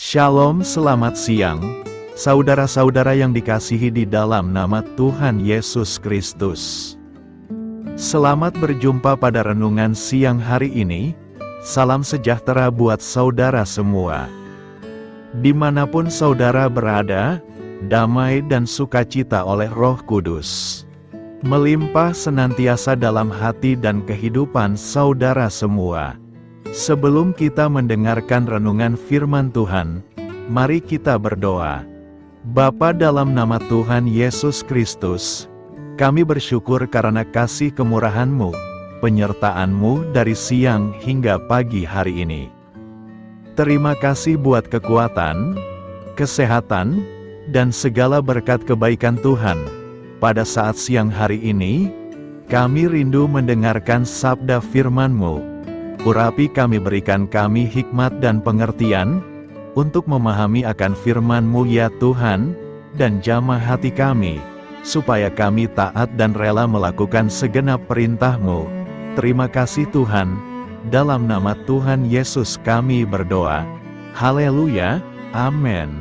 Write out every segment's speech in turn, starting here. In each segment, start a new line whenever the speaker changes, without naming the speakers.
Shalom, selamat siang, saudara-saudara yang dikasihi di dalam nama Tuhan Yesus Kristus. Selamat berjumpa pada renungan siang hari ini. Salam sejahtera buat saudara semua. Dimanapun saudara berada, damai dan sukacita oleh Roh Kudus melimpah senantiasa dalam hati dan kehidupan saudara semua. Sebelum kita mendengarkan renungan firman Tuhan, mari kita berdoa. Bapa, dalam nama Tuhan Yesus Kristus, kami bersyukur karena kasih kemurahan-Mu, penyertaan-Mu dari siang hingga pagi hari ini. Terima kasih buat kekuatan, kesehatan, dan segala berkat kebaikan Tuhan. Pada saat siang hari ini, kami rindu mendengarkan sabda firman-Mu. Urapi kami, berikan kami hikmat dan pengertian, untuk memahami akan firman-Mu ya Tuhan, dan jamah hati kami, supaya kami taat dan rela melakukan segenap perintah-Mu. Terima kasih Tuhan, dalam nama Tuhan Yesus kami berdoa. Haleluya, amin.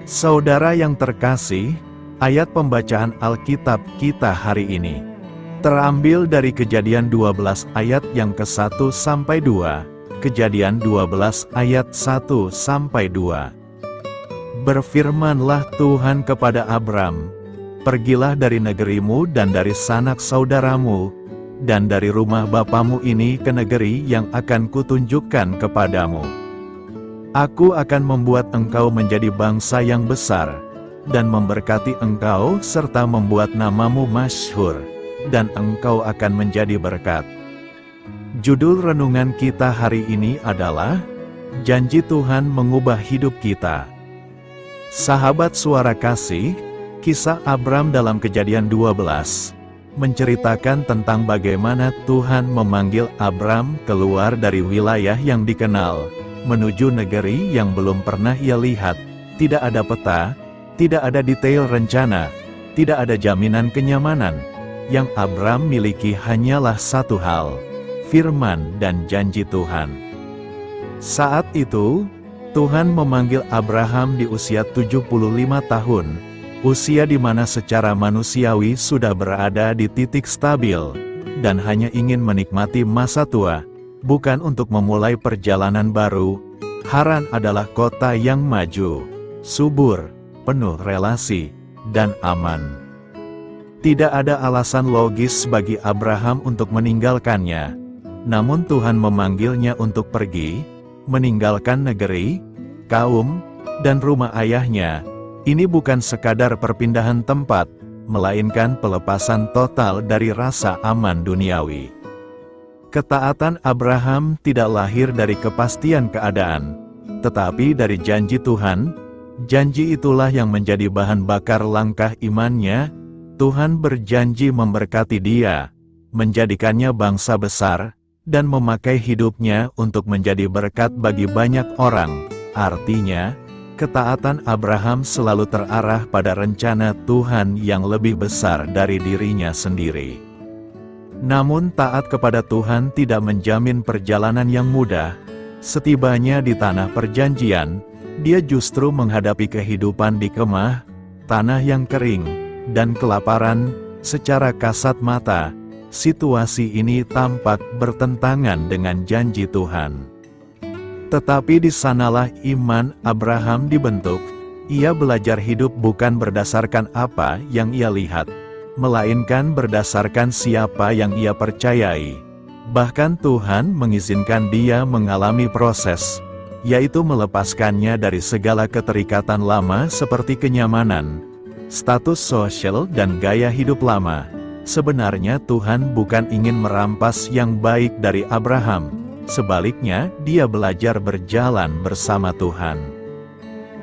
Saudara yang terkasih, ayat pembacaan Alkitab kita hari ini terambil dari Kejadian 12 ayat yang ke-1 sampai 2, Kejadian 12 ayat 1 sampai 2. Berfirmanlah Tuhan kepada Abram, "Pergilah dari negerimu dan dari sanak saudaramu, dan dari rumah bapamu ini ke negeri yang akan kutunjukkan kepadamu. Aku akan membuat engkau menjadi bangsa yang besar, dan memberkati engkau serta membuat namamu masyhur, dan engkau akan menjadi berkat." Judul renungan kita hari ini adalah Janji Tuhan Mengubah Hidup Kita. Sahabat suara kasih, kisah Abram dalam Kejadian 12 menceritakan tentang bagaimana Tuhan memanggil Abram keluar dari wilayah yang dikenal, menuju negeri yang belum pernah ia lihat. Tidak ada peta, tidak ada detail rencana, tidak ada jaminan kenyamanan. Yang Abram miliki hanyalah satu hal, firman dan janji Tuhan. Saat itu, Tuhan memanggil Abraham di usia 75 tahun, usia di mana secara manusiawi sudah berada di titik stabil, dan hanya ingin menikmati masa tua, bukan untuk memulai perjalanan baru. Haran adalah kota yang maju, subur, penuh relasi, dan aman. Tidak ada alasan logis bagi Abraham untuk meninggalkannya. Namun Tuhan memanggilnya untuk pergi, meninggalkan negeri, kaum, dan rumah ayahnya. Ini bukan sekadar perpindahan tempat, melainkan pelepasan total dari rasa aman duniawi. Ketaatan Abraham tidak lahir dari kepastian keadaan, tetapi dari janji Tuhan. Janji itulah yang menjadi bahan bakar langkah imannya. Tuhan berjanji memberkati dia, menjadikannya bangsa besar, dan memakai hidupnya untuk menjadi berkat bagi banyak orang. Artinya, ketaatan Abraham selalu terarah pada rencana Tuhan yang lebih besar dari dirinya sendiri. Namun taat kepada Tuhan tidak menjamin perjalanan yang mudah. Setibanya di tanah perjanjian, dia justru menghadapi kehidupan di kemah, tanah yang kering, dan kelaparan. Secara kasat mata, situasi ini tampak bertentangan dengan janji Tuhan. Tetapi di sanalah iman Abraham dibentuk. Ia belajar hidup bukan berdasarkan apa yang ia lihat, melainkan berdasarkan siapa yang ia percayai. Bahkan Tuhan mengizinkan dia mengalami proses, yaitu melepaskannya dari segala keterikatan lama seperti kenyamanan, status sosial, dan gaya hidup lama. Sebenarnya Tuhan bukan ingin merampas yang baik dari Abraham. Sebaliknya, dia belajar berjalan bersama Tuhan.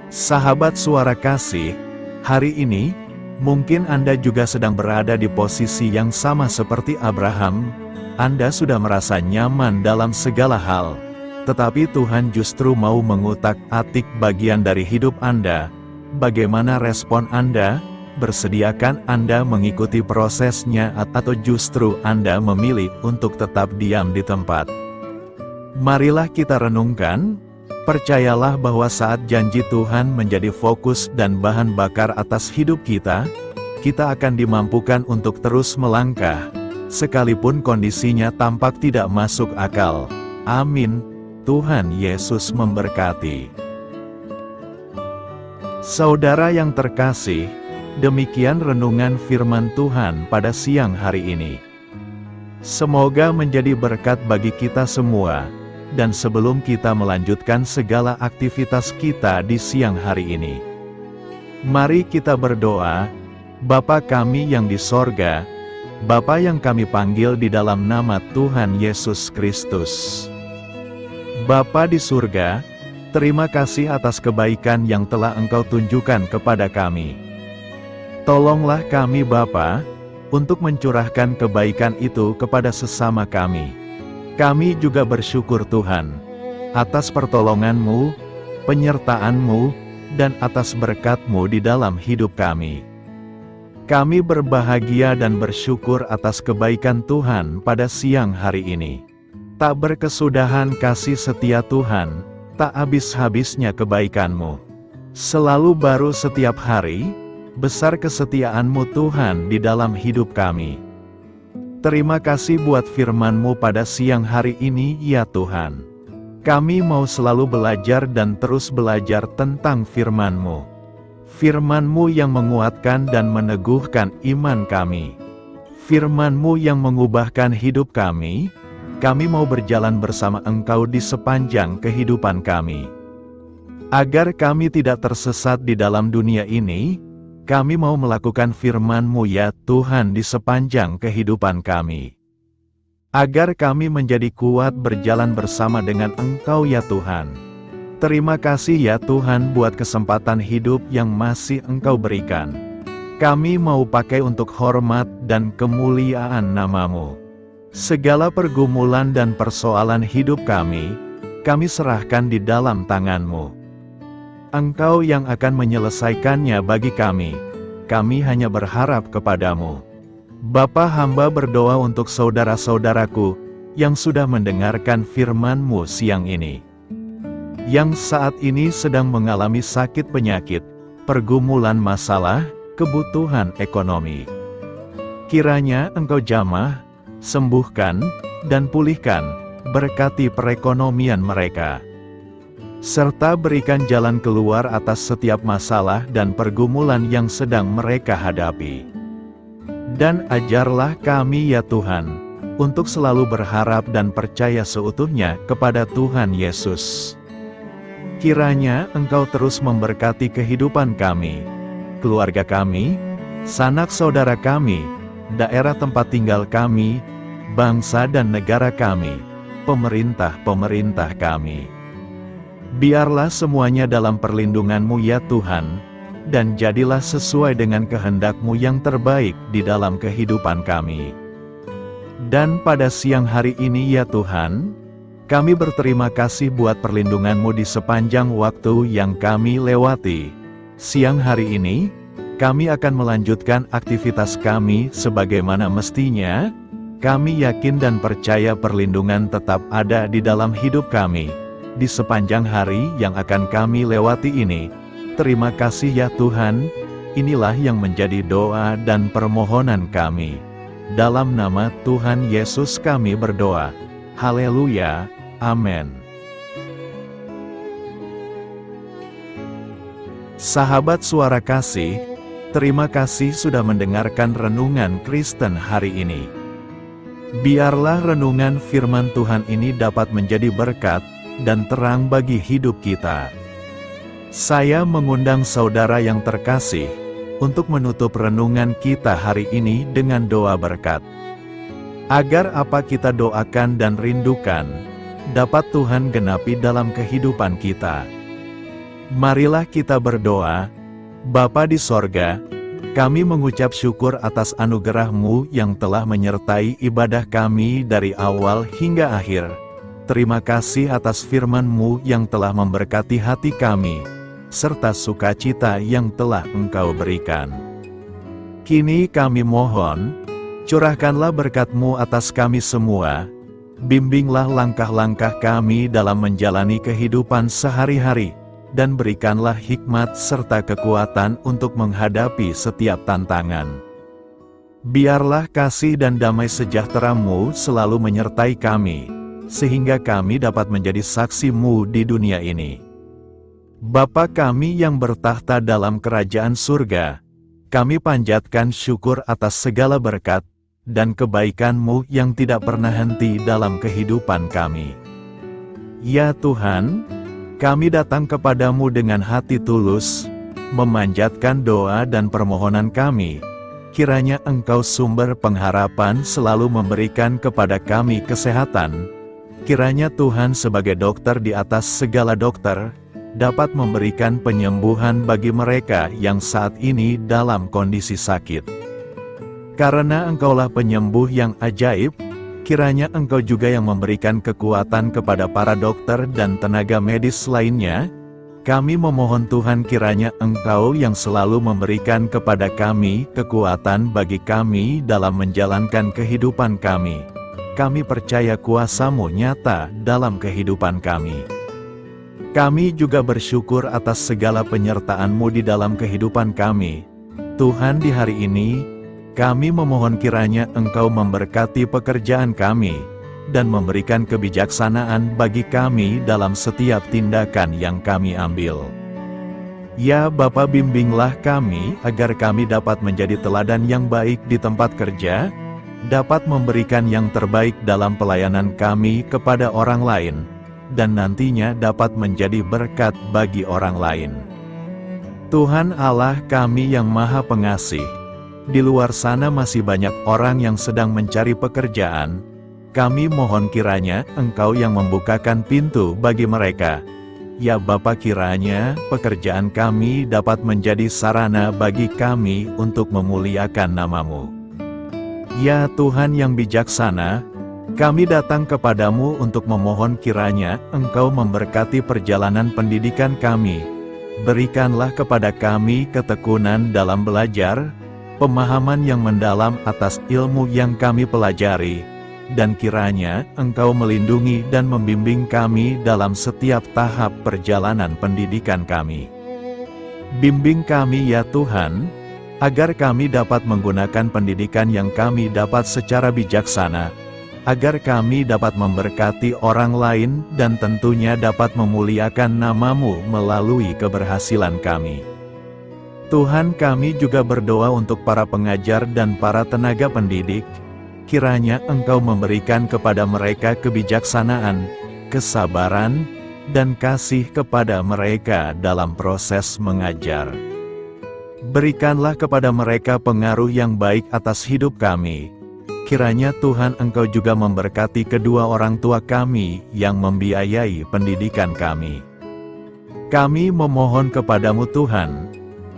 Sahabat suara kasih, hari ini, mungkin Anda juga sedang berada di posisi yang sama seperti Abraham. Anda sudah merasa nyaman dalam segala hal. Tetapi Tuhan justru mau mengutak-atik bagian dari hidup Anda. Bagaimana respon Anda? Bersediakah Anda mengikuti prosesnya atau justru Anda memilih untuk tetap diam di tempat? Marilah kita renungkan, Percayalah bahwa saat janji Tuhan menjadi fokus dan bahan bakar atas hidup kita akan dimampukan untuk terus melangkah, sekalipun kondisinya tampak tidak masuk akal. Amin. Tuhan Yesus memberkati. Saudara yang terkasih, demikian renungan firman Tuhan pada siang hari ini. Semoga menjadi berkat bagi kita semua. Dan sebelum kita melanjutkan segala aktivitas kita di siang hari ini, mari kita berdoa. Bapa kami yang di sorga, Bapa yang kami panggil di dalam nama Tuhan Yesus Kristus. Bapa di surga, terima kasih atas kebaikan yang telah Engkau tunjukkan kepada kami. Tolonglah kami Bapa, untuk mencurahkan kebaikan itu kepada sesama kami. Kami juga bersyukur Tuhan, atas pertolongan-Mu, penyertaan-Mu, dan atas berkat-Mu di dalam hidup kami. Kami berbahagia dan bersyukur atas kebaikan Tuhan pada siang hari ini. Tak berkesudahan kasih setia Tuhan, tak habis-habisnya kebaikan-Mu. Selalu baru setiap hari, besar kesetiaan-Mu Tuhan di dalam hidup kami. Terima kasih buat firman-Mu pada siang hari ini ya Tuhan. Kami mau selalu belajar dan terus belajar tentang firman-Mu. Firman-Mu yang menguatkan dan meneguhkan iman kami. Firman-Mu yang mengubahkan hidup kami mau berjalan bersama Engkau di sepanjang kehidupan kami. Agar kami tidak tersesat di dalam dunia ini, kami mau melakukan firman-Mu ya Tuhan di sepanjang kehidupan kami. Agar kami menjadi kuat berjalan bersama dengan Engkau ya Tuhan. Terima kasih ya Tuhan buat kesempatan hidup yang masih Engkau berikan. Kami mau pakai untuk hormat dan kemuliaan nama-Mu. Segala pergumulan dan persoalan hidup kami serahkan di dalam tangan-Mu. Engkau yang akan menyelesaikannya bagi kami. Kami hanya berharap kepada-Mu. Bapa, hamba berdoa untuk saudara-saudaraku yang sudah mendengarkan firman-Mu siang ini. Yang saat ini sedang mengalami sakit penyakit, pergumulan masalah, kebutuhan ekonomi. Kiranya Engkau jamah, sembuhkan, dan pulihkan, berkati perekonomian mereka. Serta berikan jalan keluar atas setiap masalah dan pergumulan yang sedang mereka hadapi. Dan ajarlah kami ya Tuhan, untuk selalu berharap dan percaya seutuhnya kepada Tuhan Yesus. Kiranya Engkau terus memberkati kehidupan kami, keluarga kami, sanak saudara kami, daerah tempat tinggal kami, bangsa dan negara kami, pemerintah-pemerintah kami. Biarlah semuanya dalam perlindungan-Mu ya Tuhan, dan jadilah sesuai dengan kehendak-Mu yang terbaik di dalam kehidupan kami. Dan pada siang hari ini ya Tuhan, kami berterima kasih buat perlindungan-Mu di sepanjang waktu yang kami lewati. Siang hari ini, kami akan melanjutkan aktivitas kami sebagaimana mestinya. Kami yakin dan percaya perlindungan tetap ada di dalam hidup kami di sepanjang hari yang akan kami lewati ini. Terima kasih ya Tuhan, inilah yang menjadi doa dan permohonan kami. Dalam nama Tuhan Yesus kami berdoa. Haleluya, amin. Sahabat Suara Kasih, terima kasih sudah mendengarkan Renungan Kristen hari ini. Biarlah renungan firman Tuhan ini dapat menjadi berkat dan terang bagi hidup kita. Saya mengundang saudara yang terkasih untuk menutup renungan kita hari ini dengan doa berkat. Agar apa kita doakan dan rindukan, dapat Tuhan genapi dalam kehidupan kita. Marilah kita berdoa. Bapa di sorga, kami mengucap syukur atas anugerah-Mu yang telah menyertai ibadah kami dari awal hingga akhir. Terima kasih atas firman-Mu yang telah memberkati hati kami, serta sukacita yang telah Engkau berikan. Kini kami mohon, curahkanlah berkat-Mu atas kami semua, Bimbinglah langkah-langkah kami dalam menjalani kehidupan sehari-hari, dan berikanlah hikmat serta kekuatan untuk menghadapi setiap tantangan. Biarlah kasih dan damai sejahtera-Mu selalu menyertai kami, sehingga kami dapat menjadi saksi-Mu di dunia ini. Bapa kami yang bertahta dalam kerajaan surga, kami panjatkan syukur atas segala berkat dan kebaikan-Mu yang tidak pernah henti dalam kehidupan kami. Ya Tuhan, kami datang kepadamu dengan hati tulus, memanjatkan doa dan permohonan kami, kiranya Engkau sumber pengharapan selalu memberikan kepada kami kesehatan, kiranya Tuhan sebagai dokter di atas segala dokter, dapat memberikan penyembuhan bagi mereka yang saat ini dalam kondisi sakit. Karena Engkaulah penyembuh yang ajaib, kiranya Engkau juga yang memberikan kekuatan kepada para dokter dan tenaga medis lainnya. Kami memohon Tuhan kiranya Engkau yang selalu memberikan kepada kami kekuatan bagi kami dalam menjalankan kehidupan kami. Kami percaya kuasa-Mu nyata dalam kehidupan kami. Kami juga bersyukur atas segala penyertaan-Mu di dalam kehidupan kami. Tuhan, di hari ini, kami memohon kiranya Engkau memberkati pekerjaan kami, dan memberikan kebijaksanaan bagi kami dalam setiap tindakan yang kami ambil. Ya Bapa, bimbinglah kami agar kami dapat menjadi teladan yang baik di tempat kerja, dapat memberikan yang terbaik dalam pelayanan kami kepada orang lain, dan nantinya dapat menjadi berkat bagi orang lain. Tuhan Allah kami yang Maha Pengasih, di luar sana masih banyak orang yang sedang mencari pekerjaan. Kami mohon kiranya Engkau yang membukakan pintu bagi mereka. Ya Bapa, kiranya pekerjaan kami dapat menjadi sarana bagi kami untuk memuliakan nama-Mu. Ya Tuhan yang bijaksana, kami datang kepadamu untuk memohon kiranya Engkau memberkati perjalanan pendidikan kami. Berikanlah kepada kami ketekunan dalam belajar, pemahaman yang mendalam atas ilmu yang kami pelajari, dan kiranya Engkau melindungi dan membimbing kami dalam setiap tahap perjalanan pendidikan kami. Bimbing kami ya Tuhan, agar kami dapat menggunakan pendidikan yang kami dapat secara bijaksana, agar kami dapat memberkati orang lain dan tentunya dapat memuliakan nama-Mu melalui keberhasilan kami. Tuhan, kami juga berdoa untuk para pengajar dan para tenaga pendidik, kiranya Engkau memberikan kepada mereka kebijaksanaan, kesabaran, dan kasih kepada mereka dalam proses mengajar. Berikanlah kepada mereka pengaruh yang baik atas hidup kami. Kiranya Tuhan Engkau juga memberkati kedua orang tua kami yang membiayai pendidikan kami. Kami memohon kepadamu Tuhan,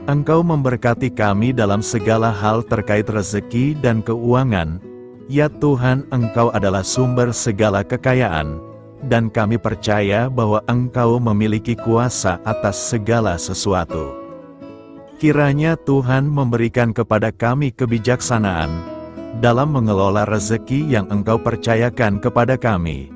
Engkau memberkati kami dalam segala hal terkait rezeki dan keuangan. Ya Tuhan, Engkau adalah sumber segala kekayaan, dan kami percaya bahwa Engkau memiliki kuasa atas segala sesuatu. Kiranya Tuhan memberikan kepada kami kebijaksanaan dalam mengelola rezeki yang Engkau percayakan kepada kami,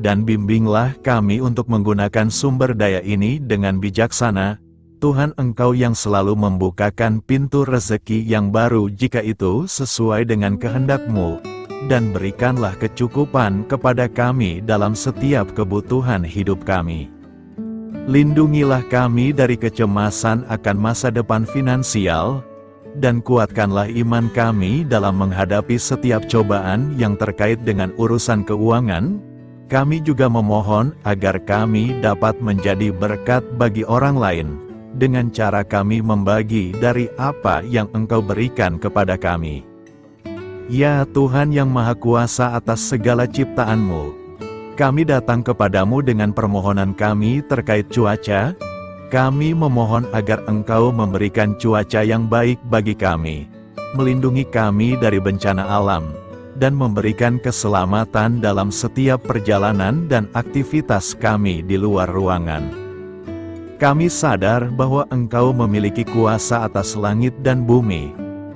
dan bimbinglah kami untuk menggunakan sumber daya ini dengan bijaksana. Tuhan, Engkau yang selalu membukakan pintu rezeki yang baru jika itu sesuai dengan kehendak-Mu, dan berikanlah kecukupan kepada kami dalam setiap kebutuhan hidup kami. Lindungilah kami dari kecemasan akan masa depan finansial, dan kuatkanlah iman kami dalam menghadapi setiap cobaan yang terkait dengan urusan keuangan. Kami juga memohon agar kami dapat menjadi berkat bagi orang lain, dengan cara kami membagi dari apa yang Engkau berikan kepada kami. Ya Tuhan yang Maha Kuasa atas segala ciptaan-Mu, kami datang kepadamu dengan permohonan kami terkait cuaca. Kami memohon agar Engkau memberikan cuaca yang baik bagi kami, melindungi kami dari bencana alam, dan memberikan keselamatan dalam setiap perjalanan dan aktivitas kami di luar ruangan. Kami sadar bahwa Engkau memiliki kuasa atas langit dan bumi,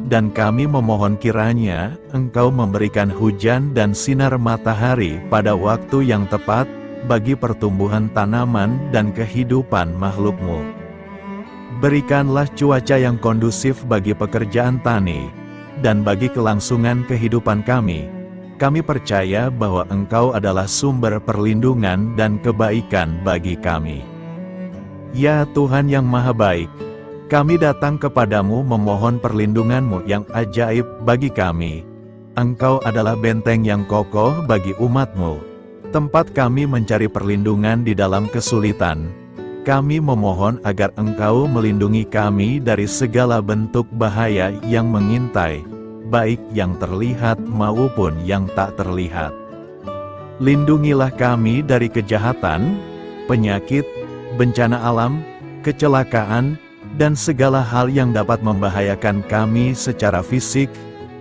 dan kami memohon kiranya Engkau memberikan hujan dan sinar matahari pada waktu yang tepat, bagi pertumbuhan tanaman dan kehidupan makhluk-Mu. Berikanlah cuaca yang kondusif bagi pekerjaan tani, dan bagi kelangsungan kehidupan kami. Kami percaya bahwa Engkau adalah sumber perlindungan dan kebaikan bagi kami. Ya Tuhan yang Maha Baik, kami datang kepadamu memohon perlindungan-Mu yang ajaib bagi kami. Engkau adalah benteng yang kokoh bagi umat-Mu, tempat kami mencari perlindungan di dalam kesulitan. Kami memohon agar Engkau melindungi kami dari segala bentuk bahaya yang mengintai, baik yang terlihat maupun yang tak terlihat. Lindungilah kami dari kejahatan, penyakit, bencana alam, kecelakaan, dan segala hal yang dapat membahayakan kami secara fisik,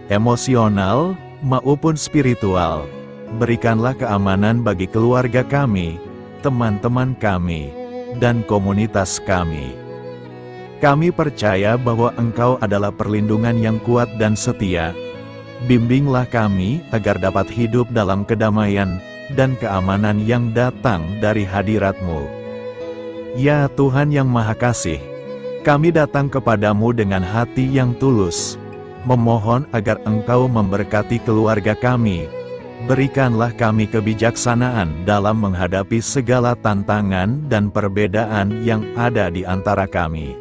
emosional, maupun spiritual. Berikanlah keamanan bagi keluarga kami, teman-teman kami, dan komunitas kami. Kami percaya bahwa Engkau adalah perlindungan yang kuat dan setia. Bimbinglah kami agar dapat hidup dalam kedamaian dan keamanan yang datang dari hadirat-Mu. Ya Tuhan yang Maha Kasih, kami datang kepadamu dengan hati yang tulus, memohon agar Engkau memberkati keluarga kami. Berikanlah kami kebijaksanaan dalam menghadapi segala tantangan dan perbedaan yang ada di antara kami.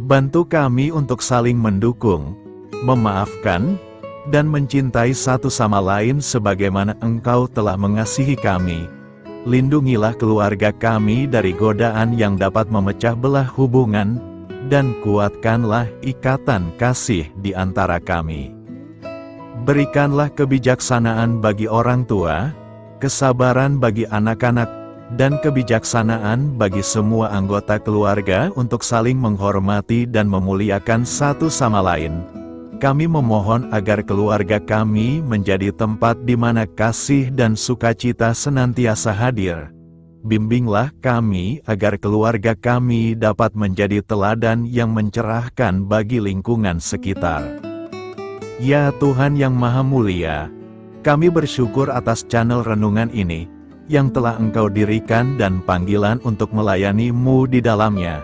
Bantu kami untuk saling mendukung, memaafkan, dan mencintai satu sama lain sebagaimana Engkau telah mengasihi kami. Lindungilah keluarga kami dari godaan yang dapat memecah belah hubungan, dan kuatkanlah ikatan kasih di antara kami. Berikanlah kebijaksanaan bagi orang tua, kesabaran bagi anak-anak, dan kebijaksanaan bagi semua anggota keluarga untuk saling menghormati dan memuliakan satu sama lain. Kami memohon agar keluarga kami menjadi tempat di mana kasih dan sukacita senantiasa hadir. Bimbinglah kami agar keluarga kami dapat menjadi teladan yang mencerahkan bagi lingkungan sekitar. Ya Tuhan yang Maha Mulia, kami bersyukur atas channel renungan ini, yang telah Engkau dirikan dan panggilan untuk melayani-Mu di dalamnya.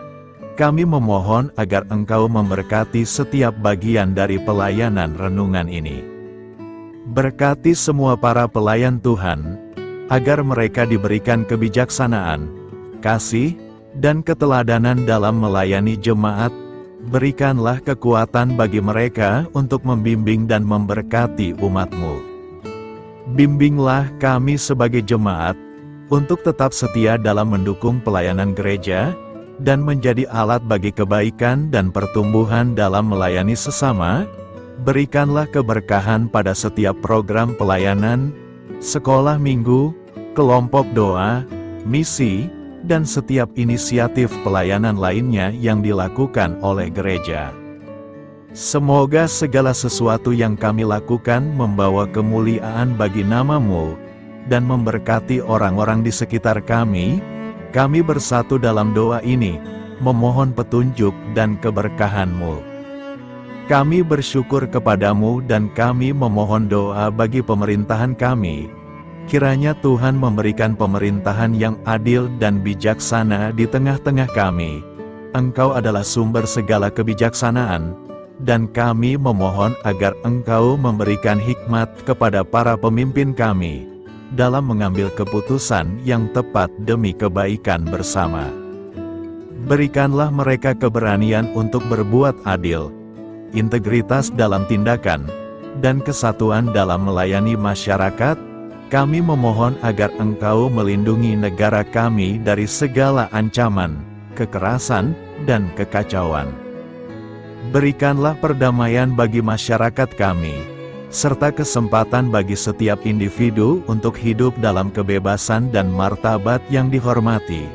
Kami memohon agar Engkau memberkati setiap bagian dari pelayanan renungan ini. Berkati semua para pelayan Tuhan, agar mereka diberikan kebijaksanaan, kasih, dan keteladanan dalam melayani jemaat. Berikanlah kekuatan bagi mereka untuk membimbing dan memberkati umat-Mu. Bimbinglah kami sebagai jemaat, untuk tetap setia dalam mendukung pelayanan gereja, dan menjadi alat bagi kebaikan dan pertumbuhan dalam melayani sesama. Berikanlah keberkahan pada setiap program pelayanan, sekolah minggu, kelompok doa, misi, dan setiap inisiatif pelayanan lainnya yang dilakukan oleh gereja. Semoga segala sesuatu yang kami lakukan membawa kemuliaan bagi nama-Mu, dan memberkati orang-orang di sekitar kami. Kami bersatu dalam doa ini, memohon petunjuk dan keberkahan-Mu. Kami bersyukur kepadamu dan kami memohon doa bagi pemerintahan kami. Kiranya Tuhan memberikan pemerintahan yang adil dan bijaksana di tengah-tengah kami. Engkau adalah sumber segala kebijaksanaan, dan kami memohon agar Engkau memberikan hikmat kepada para pemimpin kami, dalam mengambil keputusan yang tepat demi kebaikan bersama. Berikanlah mereka keberanian untuk berbuat adil, integritas dalam tindakan, dan kesatuan dalam melayani masyarakat. Kami memohon agar Engkau melindungi negara kami dari segala ancaman, kekerasan, dan kekacauan. Berikanlah perdamaian bagi masyarakat kami, serta kesempatan bagi setiap individu untuk hidup dalam kebebasan dan martabat yang dihormati.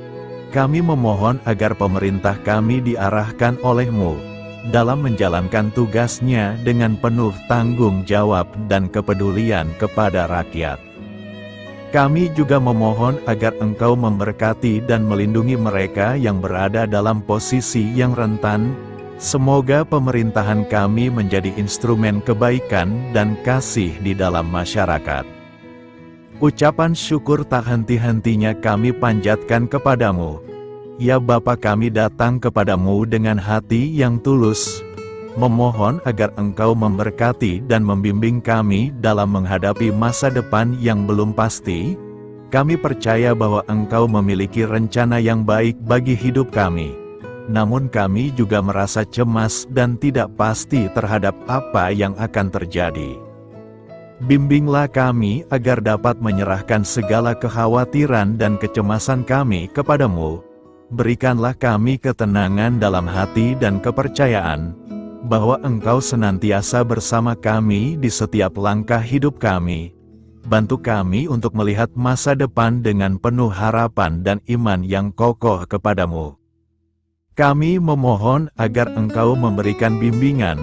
Kami memohon agar pemerintah kami diarahkan oleh-Mu, dalam menjalankan tugasnya dengan penuh tanggung jawab dan kepedulian kepada rakyat. Kami juga memohon agar Engkau memberkati dan melindungi mereka yang berada dalam posisi yang rentan, Semoga pemerintahan kami menjadi instrumen kebaikan dan kasih di dalam masyarakat. Ucapan syukur tak henti-hentinya kami panjatkan kepadamu. Ya Bapa, kami datang kepadamu dengan hati yang tulus, memohon agar Engkau memberkati dan membimbing kami dalam menghadapi masa depan yang belum pasti. Kami percaya bahwa Engkau memiliki rencana yang baik bagi hidup kami. Namun kami juga merasa cemas dan tidak pasti terhadap apa yang akan terjadi. Bimbinglah kami agar dapat menyerahkan segala kekhawatiran dan kecemasan kami kepadamu. Berikanlah kami ketenangan dalam hati dan kepercayaan bahwa Engkau senantiasa bersama kami di setiap langkah hidup kami. Bantu kami untuk melihat masa depan dengan penuh harapan dan iman yang kokoh kepadamu. Kami memohon agar Engkau memberikan bimbingan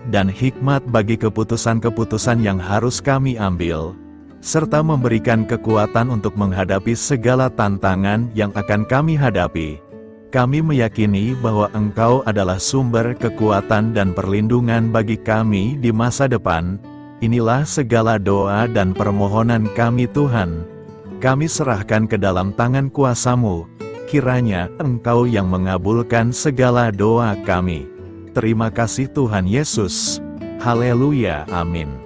dan hikmat bagi keputusan-keputusan yang harus kami ambil, serta memberikan kekuatan untuk menghadapi segala tantangan yang akan kami hadapi. Kami meyakini bahwa Engkau adalah sumber kekuatan dan perlindungan bagi kami di masa depan. Inilah segala doa dan permohonan kami Tuhan. Kami serahkan ke dalam tangan kuasa-Mu. Kiranya Engkau yang mengabulkan segala doa kami. Terima kasih Tuhan Yesus. Haleluya, amin.